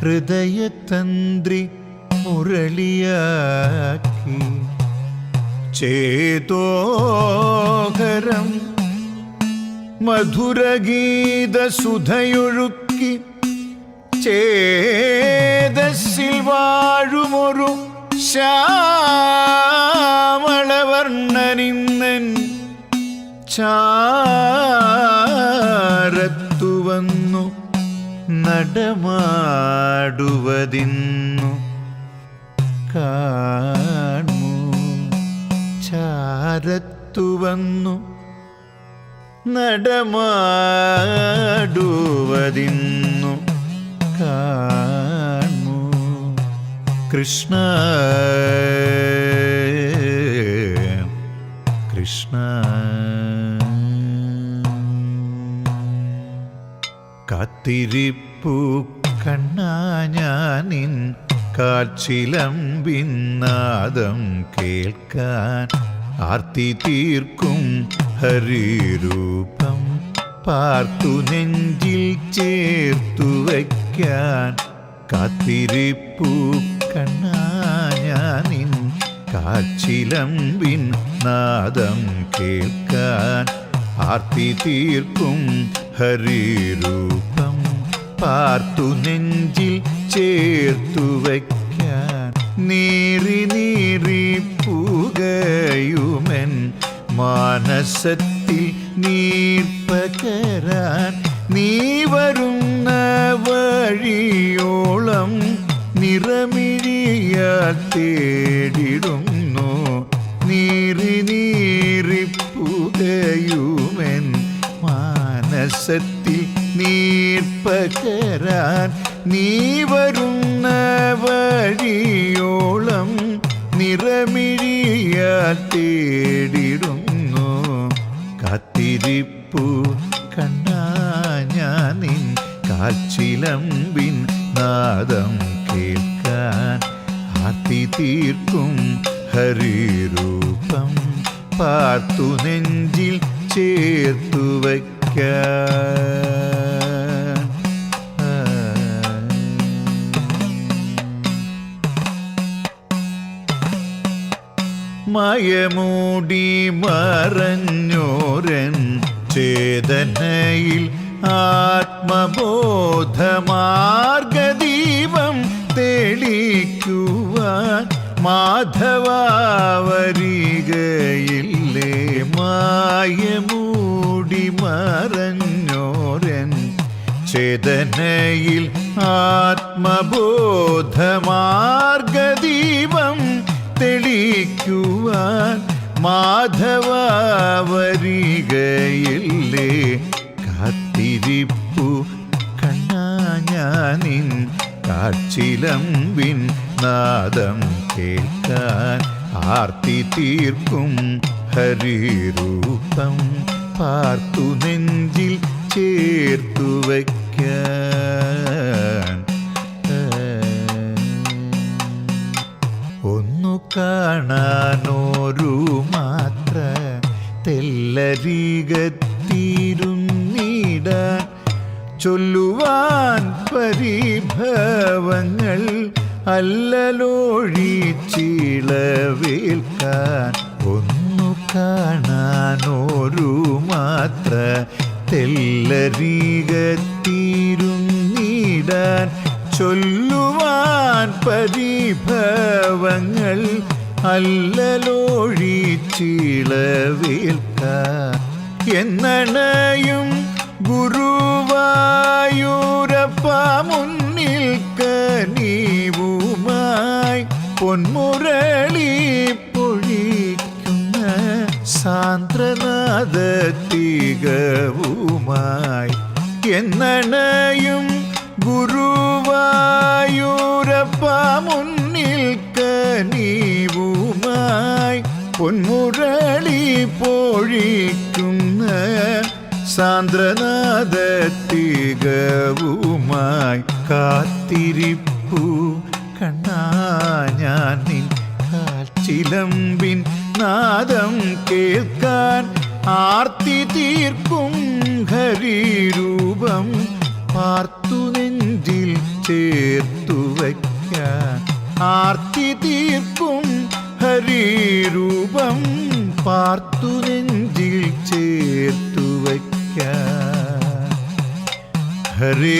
ഹൃദയതന്ത്രി മുരളിയാക്കി ചേതോഹരം മധുരഗീതസുധയൊഴുക്കി ചേതസ്സിൽ വാഴുമൊരു ശ്യാമളവർണ്ണനിന്നൻ ചാരത്തു വന്നു നടമാടുവതിന്നു കാണൂ. ചാരത്തു വന്നു നടമാടുവതിന്നു കാണൂ. കൃഷ്ണ കൃഷ്ണ. കാത്തിരിപ്പു കണ്ണാ ഞാനിൻ കാൽച്ചിലമ്പിൻ നാദം കേൾക്കാൻ ആർത്തി തീർക്കും ഹരിരൂപം പാർത്തു നെഞ്ചിൽ ചേർത്തു വയ്ക്കാൻ. കാത്തിരിപ്പു കണ്ണാ ഞാനിൻ കാൽച്ചിലമ്പിൻ നാദം കേൾക്കാൻ ആർത്തി തീർക്കും ഹരിരൂപം പാർത്തു നെഞ്ചിൽ ചേർത്തു വയ്ക്കാൻ. നീറി നീറി പുകയുമെൻ മാനസത്തിൽ നീർപ്പകരാൻ നീ വരുന്ന വഴിയോളം നിറമിഴിയാൽ തേടിടുന്നു. നീറി നീറി പുകയുമെൻ മാനസത്തിൽ നീർപ്പകരാൻ നീ വരുന്ന വഴിയോളം നിറമിഴിയാൽ തേടിടുന്നു. കാത്തിരിപ്പു കണ്ണാ ഞാനിൻ കാൽച്ചിലമ്പിൻ നാദം കേൾക്കാൻ ആർത്തി തീർക്കും ഹരിരൂപം പാർത്തു നെഞ്ചിൽ ചേർത്തു വയ്ക്കാൻ. മയമൂടി മറഞ്ഞോരൻ ചേതനയിൽ ആത്മബോധമാർഗദീപം തെളിക്കുവാൻ മാധവരികയില്ലേ. മായമൂടി മറഞ്ഞോരൻ ചേതനയിൽ ആത്മബോധമാർഗദീപം തെളിക്കുവാൻ മാധവരികയില്ലേ. കാത്തിരിപ്പു കണ്ണാ ഞാനിൻ കാൽച്ചിലമ്പിൻ നാദം കേൾക്കാൻ ആർത്തി തീർക്കും ഹരിരൂപം പാർത്തു നെഞ്ചിൽ ചേർത്തു വയ്ക്കാൻ. ഒന്നു കാണാനോരു മാത്ര തെല്ലരികത്തിരുന്നിടാൻ ചൊല്ലുവാൻ പരിഭവങ്ങൾ അല്ലലോഴിച്ചിളവേൽക്കാൻ. ഒന്നു കാണാനോരു മാത്ര തെല്ലരികത്തിരുന്നിടാൻ ചൊല്ലുവാൻ പരിഭവങ്ങൾ അല്ലലോഴിച്ചിളവേൽക്കാൻ. എന്നണയും ഗുരുവായൂരപ്പ മുന്നിൽ കനിവുമായി പൊന്മുരളി പൊഴിക്കുന്ന സാന്ദ്രനാദത്തികവുമായി. എന്നണയും ഗുരുവായൂരപ്പ മുന്നിൽ കനിവുമായി പൊന്മുരളി പൊഴിക്കുന്ന സാന്ദ്രനാദത്തികവുമായി. കാത്തിരിപ്പു കണ്ണാ ഞാൻ നിൻ കാൽച്ചിലമ്പിൻ നാദം കേൾക്കാൻ ആർത്തി തീർക്കും ഹരിരൂപം പാർത്തു നെഞ്ചിൽ ചേർ ആർത്തി തീർക്കും ഹരിരൂപം പാർത്തു നെഞ്ചിൽ ചേർത്തു വയ്ക്കാൻ. ഹരേ